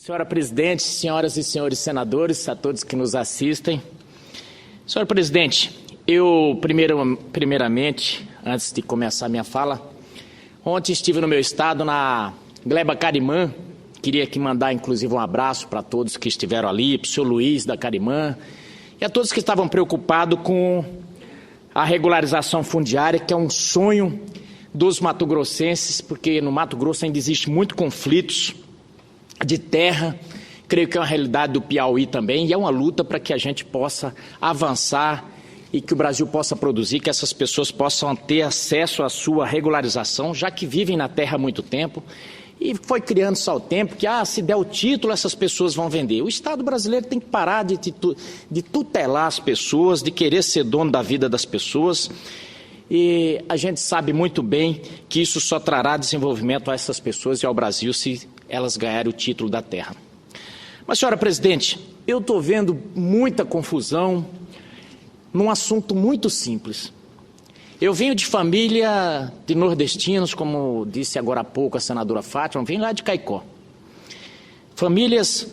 Senhora Presidente, senhoras e senhores senadores, a todos que nos assistem. Senhora Presidente, eu primeiramente, antes de começar a minha fala, ontem estive no meu estado, na Gleba Carimã. Queria aqui mandar, inclusive, um abraço para todos que estiveram ali, para o senhor Luiz da Carimã, e a todos que estavam preocupados com a regularização fundiária, que é um sonho dos mato-grossenses, porque no Mato Grosso ainda existe muito conflitos de terra, creio que é uma realidade do Piauí também, e é uma luta para que a gente possa avançar e que o Brasil possa produzir, que essas pessoas possam ter acesso à sua regularização, já que vivem na terra há muito tempo, e foi criando-se ao tempo que, se der o título, essas pessoas vão vender. O Estado brasileiro tem que parar de tutelar as pessoas, de querer ser dono da vida das pessoas, e a gente sabe muito bem que isso só trará desenvolvimento a essas pessoas e ao Brasil se elas ganharem o título da terra. Mas, senhora Presidente, eu estou vendo muita confusão num assunto muito simples. Eu venho de família de nordestinos, como disse agora há pouco a senadora Fátima, venho lá de Caicó. Famílias,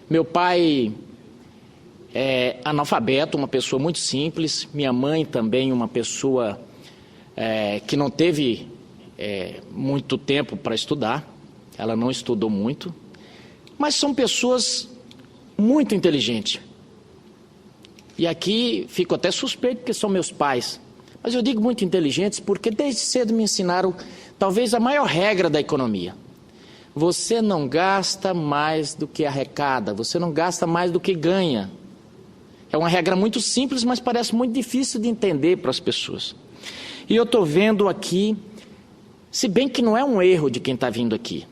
meu pai é analfabeto, uma pessoa muito simples, minha mãe também uma pessoa que não teve muito tempo para estudar, ela não estudou muito, mas são pessoas muito inteligentes. E aqui fico até suspeito porque são meus pais, mas eu digo muito inteligentes porque desde cedo me ensinaram talvez a maior regra da economia. Você não gasta mais do que arrecada, você não gasta mais do que ganha. É uma regra muito simples, mas parece muito difícil de entender para as pessoas. E eu estou vendo aqui, se bem que não é um erro de quem está vindo aqui.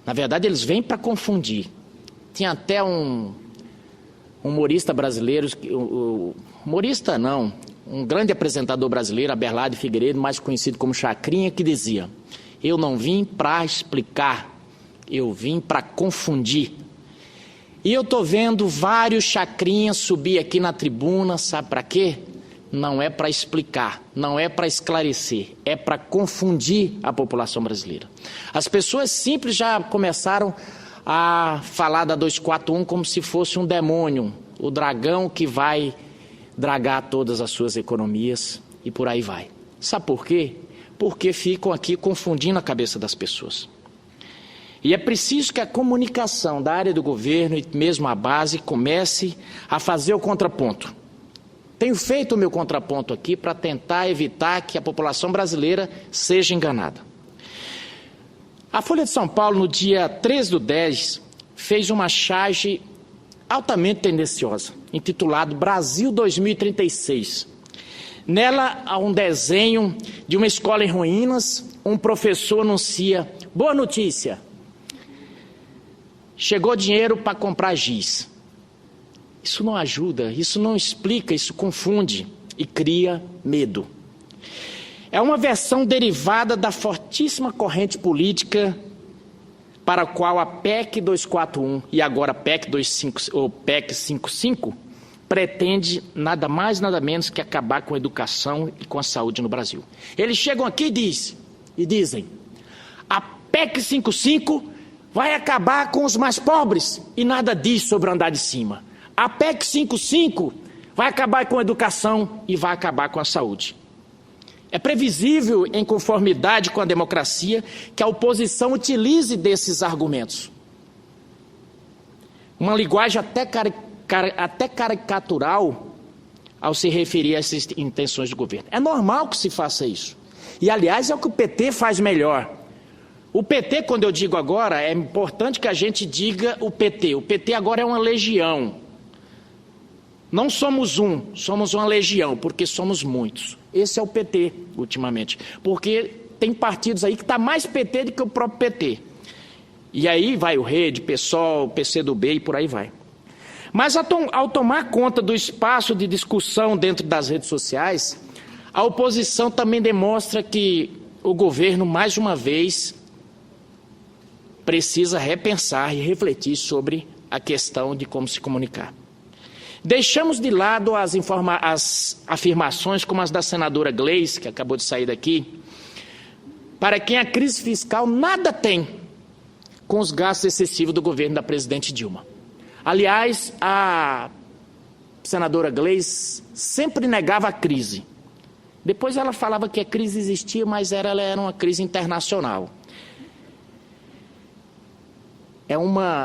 Na verdade, eles vêm para confundir. Tinha até um humorista brasileiro, humorista não, um grande apresentador brasileiro, Aberlade Figueiredo, mais conhecido como Chacrinha, que dizia: eu não vim para explicar, eu vim para confundir. E eu estou vendo vários Chacrinhas subir aqui na tribuna, sabe para quê? Não é para explicar, não é para esclarecer, é para confundir a população brasileira. As pessoas simples já começaram a falar da 241 como se fosse um demônio, o dragão que vai dragar todas as suas economias e por aí vai. Sabe por quê? Porque ficam aqui confundindo a cabeça das pessoas. E é preciso que a comunicação da área do governo e mesmo a base comece a fazer o contraponto. Tenho feito o meu contraponto aqui para tentar evitar que a população brasileira seja enganada. A Folha de São Paulo, no dia 13/10, fez uma charge altamente tendenciosa, intitulado Brasil 2036. Nela há um desenho de uma escola em ruínas, um professor anuncia: boa notícia, chegou dinheiro para comprar giz. Isso não ajuda, isso não explica, isso confunde e cria medo. É uma versão derivada da fortíssima corrente política para a qual a PEC 241 e agora a PEC 55 pretende nada mais, nada menos que acabar com a educação e com a saúde no Brasil. Eles chegam aqui e dizem: a PEC 55 vai acabar com os mais pobres, e nada diz sobre o andar de cima. A PEC 55 vai acabar com a educação e vai acabar com a saúde. É previsível, em conformidade com a democracia, que a oposição utilize desses argumentos. Uma linguagem até caricatural ao se referir a essas intenções do governo. É normal que se faça isso. E, aliás, é o que o PT faz melhor. O PT, quando eu digo agora, é importante que a gente diga o PT. O PT agora é uma legião. Não somos somos uma legião, porque somos muitos. Esse é o PT, ultimamente. Porque tem partidos aí que está mais PT do que o próprio PT. E aí vai o Rede, PSOL, PCdoB e por aí vai. Mas ao tomar conta do espaço de discussão dentro das redes sociais, a oposição também demonstra que o governo, mais uma vez, precisa repensar e refletir sobre a questão de como se comunicar. Deixamos de lado as afirmações como as da senadora Gleice, que acabou de sair daqui, para quem a crise fiscal nada tem com os gastos excessivos do governo da presidente Dilma. Aliás, a senadora Gleice sempre negava a crise. Depois ela falava que a crise existia, mas ela era uma crise internacional.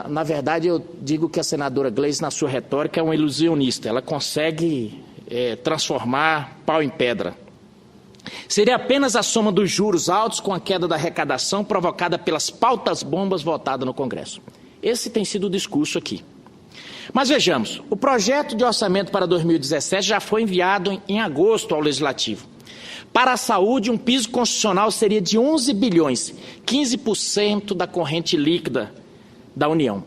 Na verdade, eu digo que a senadora Gleice, na sua retórica, é uma ilusionista. Ela consegue transformar pau em pedra. Seria apenas a soma dos juros altos com a queda da arrecadação provocada pelas pautas-bombas votadas no Congresso. Esse tem sido o discurso aqui. Mas vejamos, o projeto de orçamento para 2017 já foi enviado em agosto ao Legislativo. Para a saúde, um piso constitucional seria de 11 bilhões, 15% da corrente líquida da União,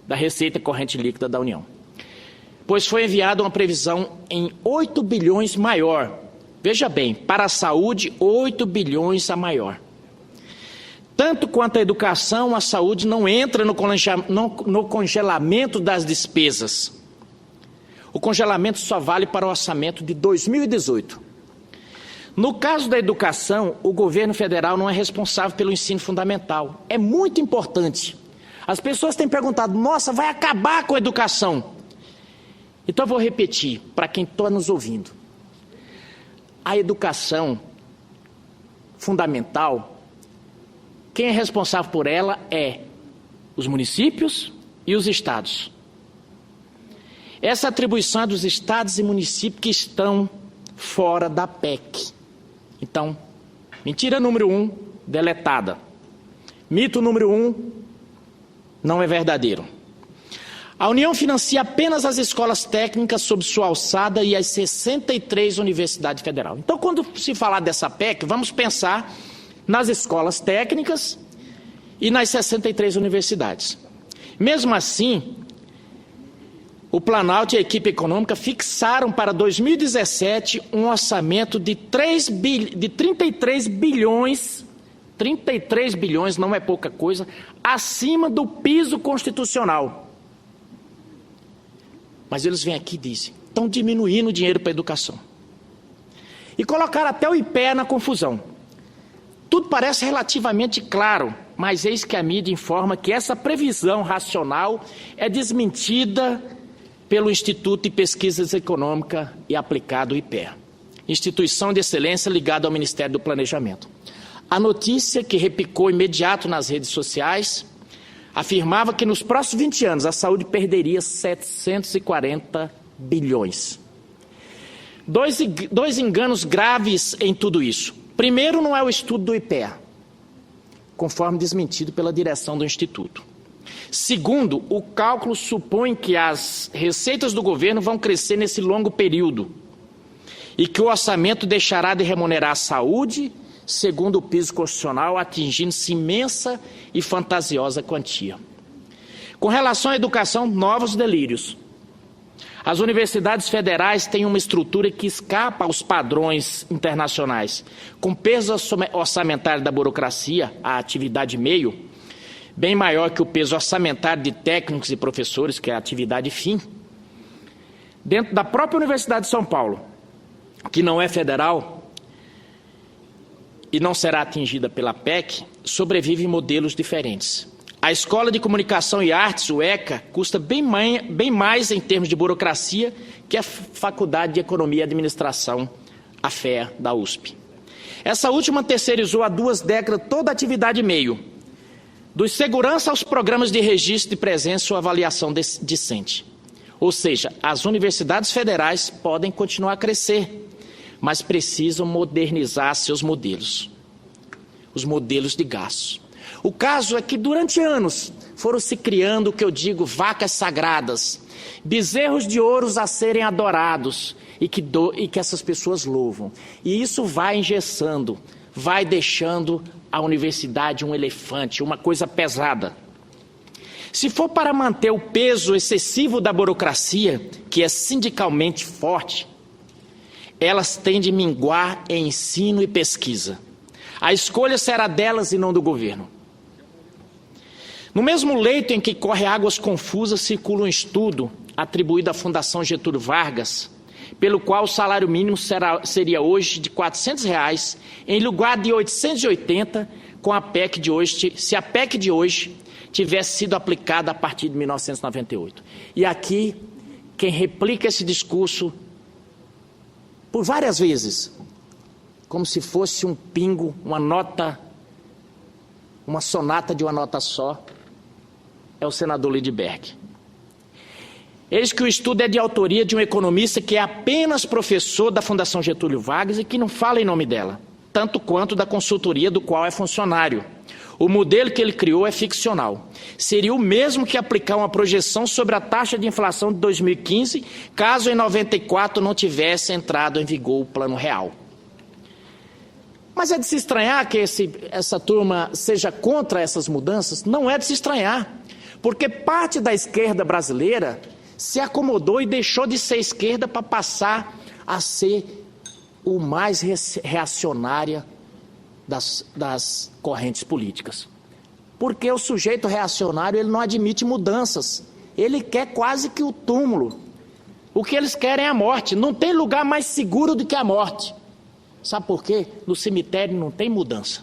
da receita corrente líquida da União. Pois foi enviada uma previsão em 8 bilhões maior. Veja bem, para a saúde, 8 bilhões a maior. Tanto quanto a educação, a saúde não entra no congelamento das despesas. O congelamento só vale para o orçamento de 2018. No caso da educação, o governo federal não é responsável pelo ensino fundamental. É muito importante. As pessoas têm perguntado, nossa, vai acabar com a educação. Então eu vou repetir para quem está nos ouvindo. A educação fundamental, quem é responsável por ela é os municípios e os estados. Essa atribuição é dos estados e municípios que estão fora da PEC. Então, mentira número 1, deletada. Mito número 1, não é verdadeiro. A União financia apenas as escolas técnicas sob sua alçada e as 63 universidades federais. Então, quando se falar dessa PEC, vamos pensar nas escolas técnicas e nas 63 universidades. Mesmo assim, o Planalto e a equipe econômica fixaram para 2017 um orçamento de 33 bilhões, 33 bilhões não é pouca coisa, acima do piso constitucional. Mas eles vêm aqui e dizem, estão diminuindo o dinheiro para a educação. E colocaram até o IPEA na confusão. Tudo parece relativamente claro, mas eis que a mídia informa que essa previsão racional é desmentida pelo Instituto de Pesquisas Econômicas e Aplicado, IPEA, instituição de excelência ligada ao Ministério do Planejamento. A notícia, que repicou imediato nas redes sociais, afirmava que nos próximos 20 anos a saúde perderia 740 bilhões. Dois enganos graves em tudo isso. Primeiro, não é o estudo do IPEA, conforme desmentido pela direção do Instituto. Segundo, o cálculo supõe que as receitas do governo vão crescer nesse longo período e que o orçamento deixará de remunerar a saúde segundo o piso constitucional, atingindo-se imensa e fantasiosa quantia. Com relação à educação, novos delírios. As universidades federais têm uma estrutura que escapa aos padrões internacionais, com peso orçamentário da burocracia, a atividade meio, bem maior que o peso orçamentário de técnicos e professores, que é a atividade fim. Dentro da própria Universidade de São Paulo, que não é federal e não será atingida pela PEC, sobrevivem modelos diferentes. A Escola de Comunicação e Artes, o ECA, custa bem mais em termos de burocracia que a Faculdade de Economia e Administração, a FEA, da USP. Essa última terceirizou há 2 décadas toda a atividade meio, dos segurança aos programas de registro de presença ou avaliação discente. Ou seja, as universidades federais podem continuar a crescer, mas precisam modernizar seus modelos, os modelos de gastos. O caso é que durante anos foram se criando o que eu digo vacas sagradas, bezerros de ouros a serem adorados e que essas pessoas louvam. E isso vai engessando, vai deixando a universidade um elefante, uma coisa pesada. Se for para manter o peso excessivo da burocracia, que é sindicalmente forte, elas tendem a minguar em ensino e pesquisa. A escolha será delas e não do governo. No mesmo leito em que corre águas confusas, circula um estudo atribuído à Fundação Getúlio Vargas, pelo qual o salário mínimo seria hoje de R$ 400, em lugar de 880, com a PEC de hoje, se a PEC de hoje tivesse sido aplicada a partir de 1998. E aqui, quem replica esse discurso por várias vezes, como se fosse um pingo, uma nota, uma sonata de uma nota só, é o senador Lindbergh. Eis que o estudo é de autoria de um economista que é apenas professor da Fundação Getúlio Vargas e que não fala em nome dela, tanto quanto da consultoria do qual é funcionário. O modelo que ele criou é ficcional. Seria o mesmo que aplicar uma projeção sobre a taxa de inflação de 2015, caso em 94 não tivesse entrado em vigor o Plano Real. Mas é de se estranhar que essa turma seja contra essas mudanças? Não é de se estranhar, porque parte da esquerda brasileira se acomodou e deixou de ser esquerda para passar a ser o mais reacionária das correntes políticas. Porque o sujeito reacionário, ele não admite mudanças. Ele quer quase que o túmulo. O que eles querem é a morte. Não tem lugar mais seguro do que a morte. Sabe por quê? No cemitério não tem mudança.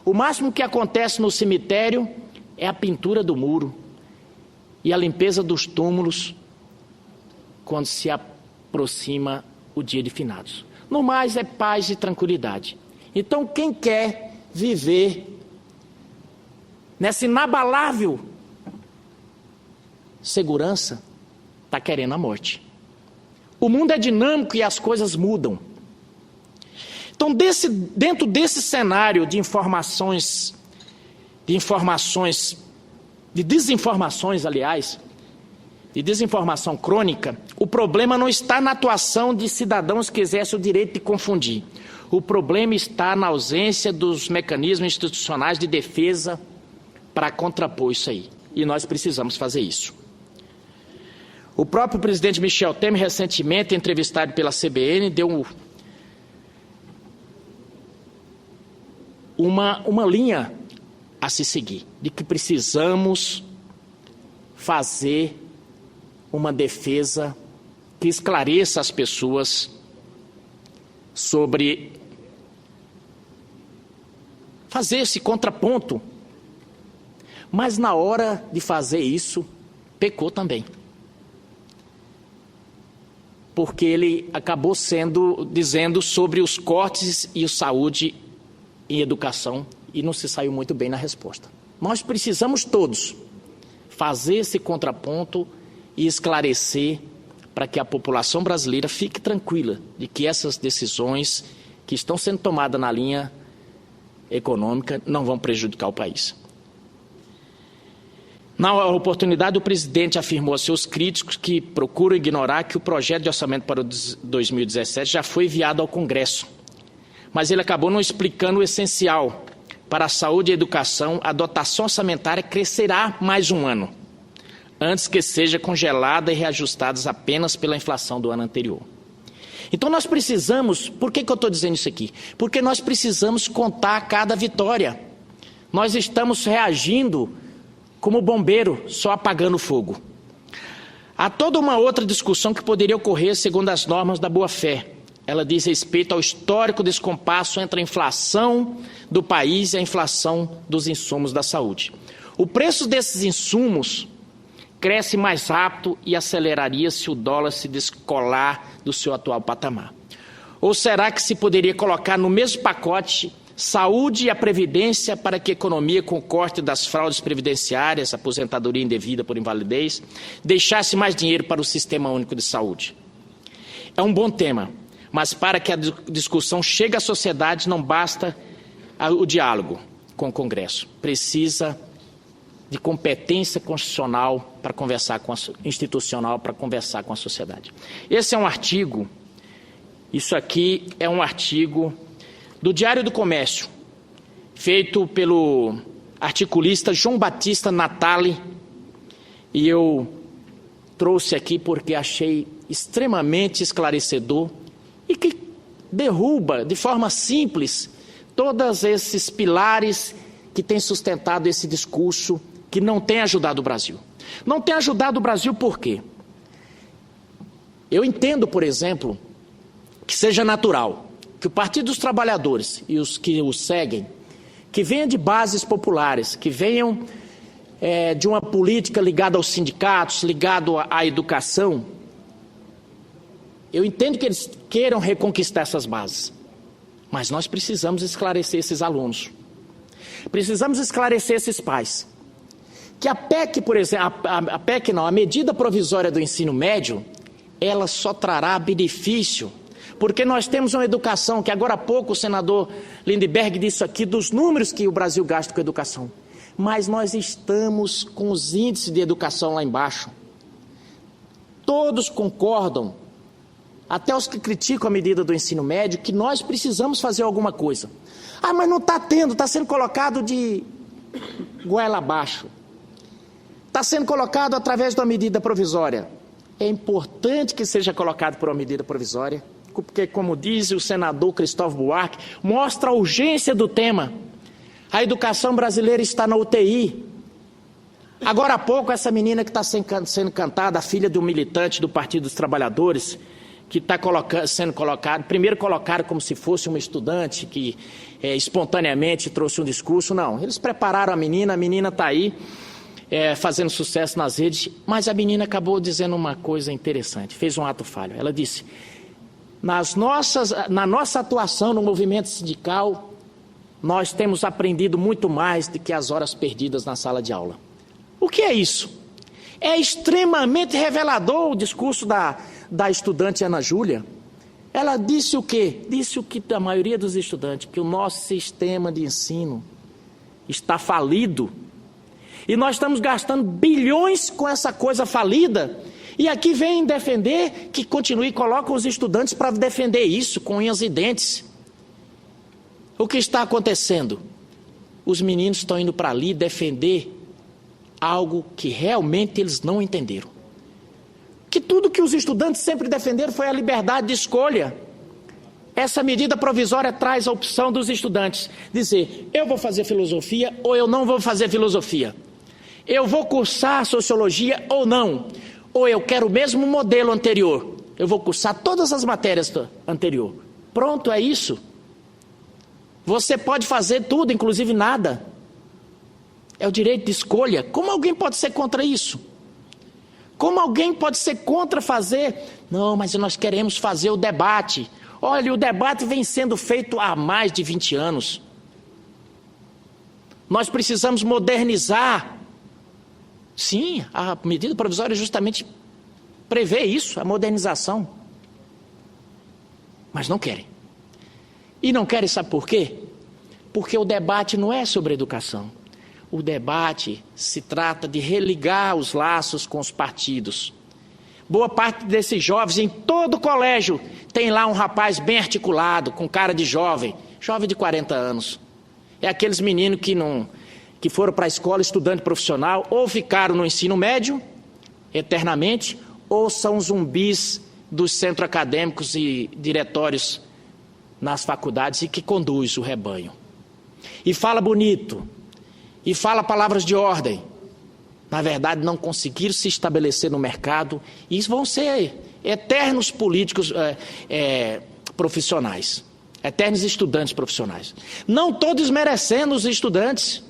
O máximo que acontece no cemitério é a pintura do muro e a limpeza dos túmulos quando se aproxima o dia de finados. No mais é paz e tranquilidade. Então quem quer viver nessa inabalável segurança está querendo a morte. O mundo é dinâmico e as coisas mudam. Então dentro desse cenário de desinformações, aliás, de desinformação crônica, o problema não está na atuação de cidadãos que exercem o direito de confundir. O problema está na ausência dos mecanismos institucionais de defesa para contrapor isso aí. E nós precisamos fazer isso. O próprio presidente Michel Temer, recentemente entrevistado pela CBN, deu uma linha a se seguir, de que precisamos fazer uma defesa que esclareça as pessoas sobre fazer esse contraponto. Mas na hora de fazer isso, pecou também. Porque ele acabou dizendo sobre os cortes e a saúde e educação e não se saiu muito bem na resposta. Nós precisamos todos fazer esse contraponto e esclarecer para que a população brasileira fique tranquila de que essas decisões que estão sendo tomadas na linha econômica não vão prejudicar o país. Na oportunidade, o presidente afirmou a seus críticos que procuram ignorar que o projeto de orçamento para o 2017 já foi enviado ao Congresso. Mas ele acabou não explicando o essencial. Para a saúde e a educação, a dotação orçamentária crescerá mais um ano, antes que seja congelada e reajustada apenas pela inflação do ano anterior. Então nós precisamos, por que eu estou dizendo isso aqui? Porque nós precisamos contar cada vitória. Nós estamos reagindo como bombeiro, só apagando fogo. Há toda uma outra discussão que poderia ocorrer segundo as normas da boa-fé. Ela diz respeito ao histórico descompasso entre a inflação do país e a inflação dos insumos da saúde. O preço desses insumos cresce mais rápido e aceleraria se o dólar se descolar do seu atual patamar. Ou será que se poderia colocar no mesmo pacote saúde e a previdência para que a economia, com o corte das fraudes previdenciárias, aposentadoria indevida por invalidez, deixasse mais dinheiro para o Sistema Único de Saúde? É um bom tema, mas para que a discussão chegue à sociedade não basta o diálogo com o Congresso. Precisa de competência constitucional para conversar institucional para conversar com a sociedade. Esse é um artigo, isso aqui é um artigo do Diário do Comércio, feito pelo articulista João Batista Natali, e eu trouxe aqui porque achei extremamente esclarecedor e que derruba de forma simples todos esses pilares que têm sustentado esse discurso que não tem ajudado o Brasil. Não tem ajudado o Brasil por quê? Eu entendo, por exemplo, que seja natural que o Partido dos Trabalhadores e os que o seguem, que venham de bases populares, que venham de uma política ligada aos sindicatos, ligado à educação. Eu entendo que eles queiram reconquistar essas bases, mas nós precisamos esclarecer esses alunos. Precisamos esclarecer esses pais. Que a PEC, por exemplo, a medida provisória do ensino médio, ela só trará benefício, porque nós temos uma educação, que agora há pouco o senador Lindbergh disse aqui, dos números que o Brasil gasta com educação. Mas nós estamos com os índices de educação lá embaixo. Todos concordam, até os que criticam a medida do ensino médio, que nós precisamos fazer alguma coisa. Ah, mas não está tendo, está sendo colocado de goela abaixo. Está sendo colocado através de uma medida provisória. É importante que seja colocado por uma medida provisória, porque, como diz o senador Cristóvão Buarque, mostra a urgência do tema. A educação brasileira está na UTI. Agora há pouco, essa menina que está sendo cantada, a filha de um militante do Partido dos Trabalhadores, que está sendo colocado, primeiro colocaram como se fosse uma estudante que espontaneamente trouxe um discurso. Não, eles prepararam a menina está aí, fazendo sucesso nas redes, mas a menina acabou dizendo uma coisa interessante, fez um ato falho. Ela disse, na nossa atuação no movimento sindical, nós temos aprendido muito mais do que as horas perdidas na sala de aula. O que é isso? É extremamente revelador o discurso da estudante Ana Júlia. Ela disse o quê? Disse o que a maioria dos estudantes, que o nosso sistema de ensino está falido. E nós estamos gastando bilhões com essa coisa falida. E aqui vem defender que continue e colocam os estudantes para defender isso com unhas e dentes. O que está acontecendo? Os meninos estão indo para ali defender algo que realmente eles não entenderam. Que tudo que os estudantes sempre defenderam foi a liberdade de escolha. Essa medida provisória traz a opção dos estudantes dizer, eu vou fazer filosofia ou eu não vou fazer filosofia. Eu vou cursar sociologia ou não. Ou eu quero o mesmo modelo anterior. Eu vou cursar todas as matérias anterior. Pronto, é isso. Você pode fazer tudo, inclusive nada. É o direito de escolha. Como alguém pode ser contra isso? Como alguém pode ser contra fazer? Não, mas nós queremos fazer o debate. Olha, o debate vem sendo feito há mais de 20 anos. Nós precisamos modernizar. Sim, a medida provisória justamente prevê isso, a modernização. Mas não querem. E não querem, sabe por quê? Porque o debate não é sobre educação. O debate se trata de religar os laços com os partidos. Boa parte desses jovens, em todo colégio, tem lá um rapaz bem articulado, com cara de jovem de 40 anos. É aqueles meninos que foram para a escola estudante profissional, ou ficaram no ensino médio, eternamente, ou são zumbis dos centros acadêmicos e diretórios nas faculdades e que conduz o rebanho. E fala bonito, e fala palavras de ordem. Na verdade, não conseguiram se estabelecer no mercado e vão ser eternos políticos profissionais, eternos estudantes profissionais. Não todos merecendo os estudantes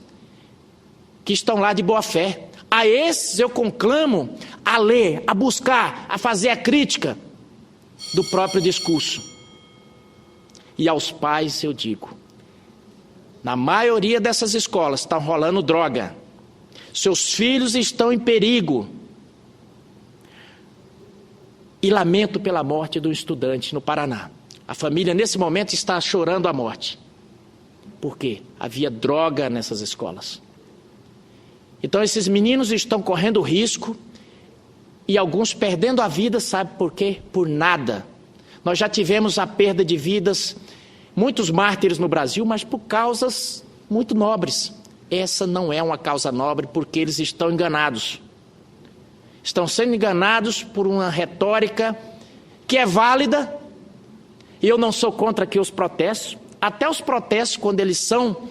que estão lá de boa fé. A esses eu conclamo a ler, a buscar, a fazer a crítica do próprio discurso. E aos pais eu digo, na maioria dessas escolas estão rolando droga. Seus filhos estão em perigo. E lamento pela morte do estudante no Paraná. A família nesse momento está chorando a morte. Por quê? Havia droga nessas escolas. Então esses meninos estão correndo risco e alguns perdendo a vida, sabe por quê? Por nada. Nós já tivemos a perda de vidas, muitos mártires no Brasil, mas por causas muito nobres. Essa não é uma causa nobre porque eles estão enganados. Estão sendo enganados por uma retórica que é válida. E eu não sou contra aqui os protestos. Até os protestos, quando eles são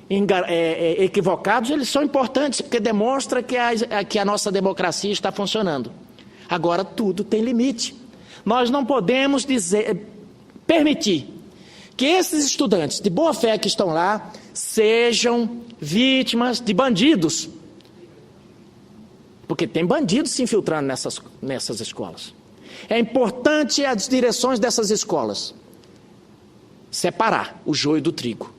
equivocados, eles são importantes, porque demonstra que a nossa democracia está funcionando. Agora, tudo tem limite. Nós não podemos permitir que esses estudantes de boa fé que estão lá sejam vítimas de bandidos. porque tem bandidos se infiltrando nessas escolas. É importante as direções dessas escolas separar o joio do trigo,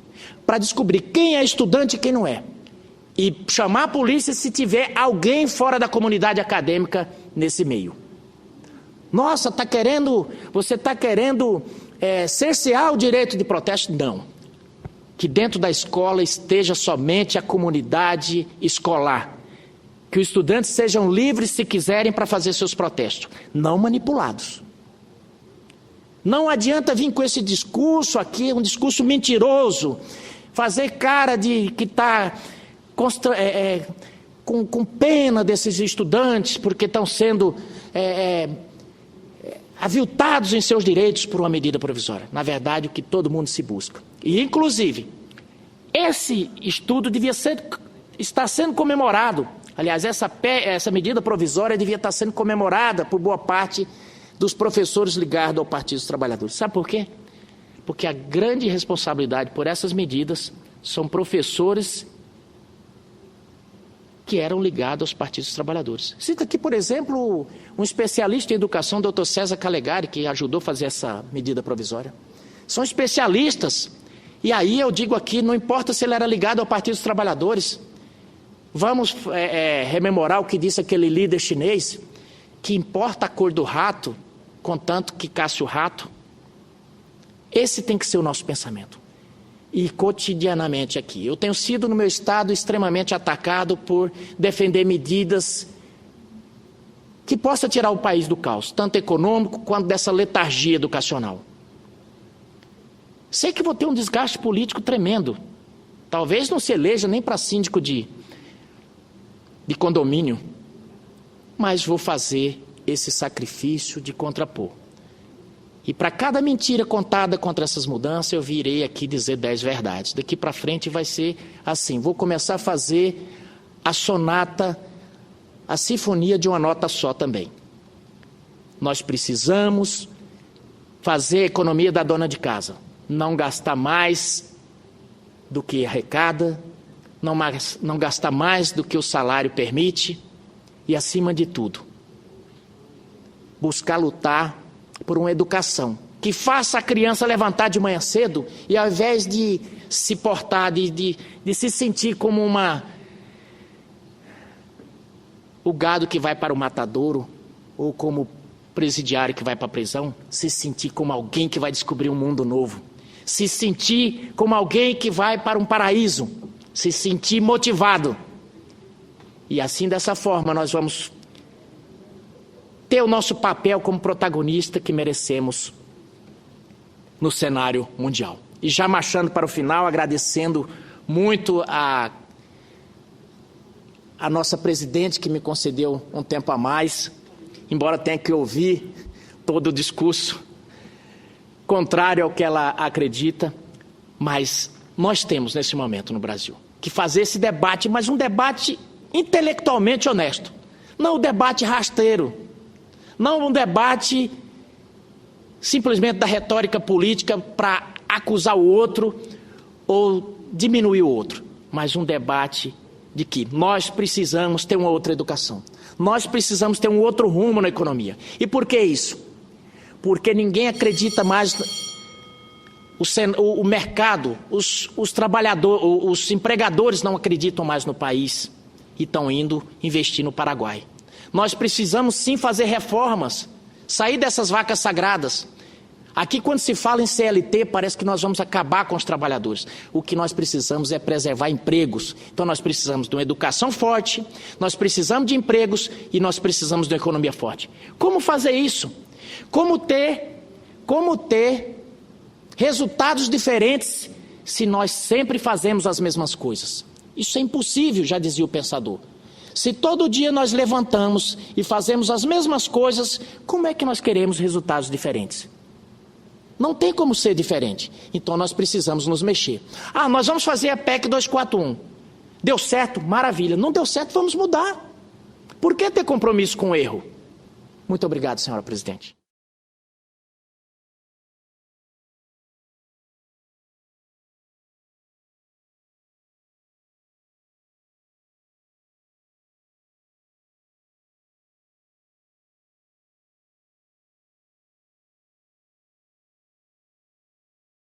para descobrir quem é estudante e quem não é, e chamar a polícia se tiver alguém fora da comunidade acadêmica nesse meio. Nossa, você está querendo cercear o direito de protesto? Não. Que dentro da escola esteja somente a comunidade escolar. Que os estudantes sejam livres se quiserem para fazer seus protestos, não manipulados. Não adianta vir com esse discurso aqui, um discurso mentiroso, fazer cara de que está com pena desses estudantes porque estão sendo aviltados em seus direitos por uma medida provisória. Na verdade, o que todo mundo se busca. E, inclusive, esse estudo está sendo comemorado. Aliás, essa medida provisória devia estar sendo comemorada por boa parte dos professores ligados ao Partido dos Trabalhadores. Sabe por quê? Porque a grande responsabilidade por essas medidas são professores que eram ligados aos Partidos dos Trabalhadores. Cita aqui, por exemplo, um especialista em educação, Dr. César Calegari, que ajudou a fazer essa medida provisória. São especialistas. E aí eu digo aqui, não importa se ele era ligado ao Partido dos Trabalhadores. Vamos rememorar o que disse aquele líder chinês, que importa a cor do rato, contanto que caça o rato. Esse tem que ser o nosso pensamento. E cotidianamente aqui. Eu tenho sido no meu estado extremamente atacado por defender medidas que possam tirar o país do caos, tanto econômico quanto dessa letargia educacional. Sei que vou ter um desgaste político tremendo. Talvez não se eleja nem para síndico de condomínio, mas vou fazer esse sacrifício de contrapor. E para cada mentira contada contra essas mudanças, eu virei aqui dizer 10 verdades. Daqui para frente vai ser assim, vou começar a fazer a sonata, a sinfonia de uma nota só também. Nós precisamos fazer a economia da dona de casa, não gastar mais do que arrecada, não gastar mais do que o salário permite e, acima de tudo, buscar lutar por uma educação que faça a criança levantar de manhã cedo e, ao invés de se portar, de se sentir como o gado que vai para o matadouro ou como presidiário que vai para a prisão, se sentir como alguém que vai descobrir um mundo novo, se sentir como alguém que vai para um paraíso, se sentir motivado. E assim, dessa forma, nós vamos ter o nosso papel como protagonista que merecemos no cenário mundial. E já marchando para o final, agradecendo muito a nossa presidente que me concedeu um tempo a mais, embora tenha que ouvir todo o discurso contrário ao que ela acredita, mas nós temos nesse momento no Brasil que fazer esse debate, mas um debate intelectualmente honesto, não um debate rasteiro, não um debate simplesmente da retórica política para acusar o outro ou diminuir o outro, mas um debate de que nós precisamos ter uma outra educação, nós precisamos ter um outro rumo na economia. E por que isso? Porque ninguém acredita mais, o mercado, os trabalhadores, os empregadores não acreditam mais no país e estão indo investir no Paraguai. Nós precisamos sim fazer reformas, sair dessas vacas sagradas. Aqui, quando se fala em CLT, parece que nós vamos acabar com os trabalhadores. O que nós precisamos é preservar empregos. Então nós precisamos de uma educação forte, nós precisamos de empregos e nós precisamos de uma economia forte. Como fazer isso? Como ter resultados diferentes se nós sempre fazemos as mesmas coisas? Isso é impossível, já dizia o pensador. Se todo dia nós levantamos e fazemos as mesmas coisas, como é que nós queremos resultados diferentes? Não tem como ser diferente. Então nós precisamos nos mexer. Nós vamos fazer a PEC 241. Deu certo? Maravilha. Não deu certo? Vamos mudar. Por que ter compromisso com o erro? Muito obrigado, senhora presidente.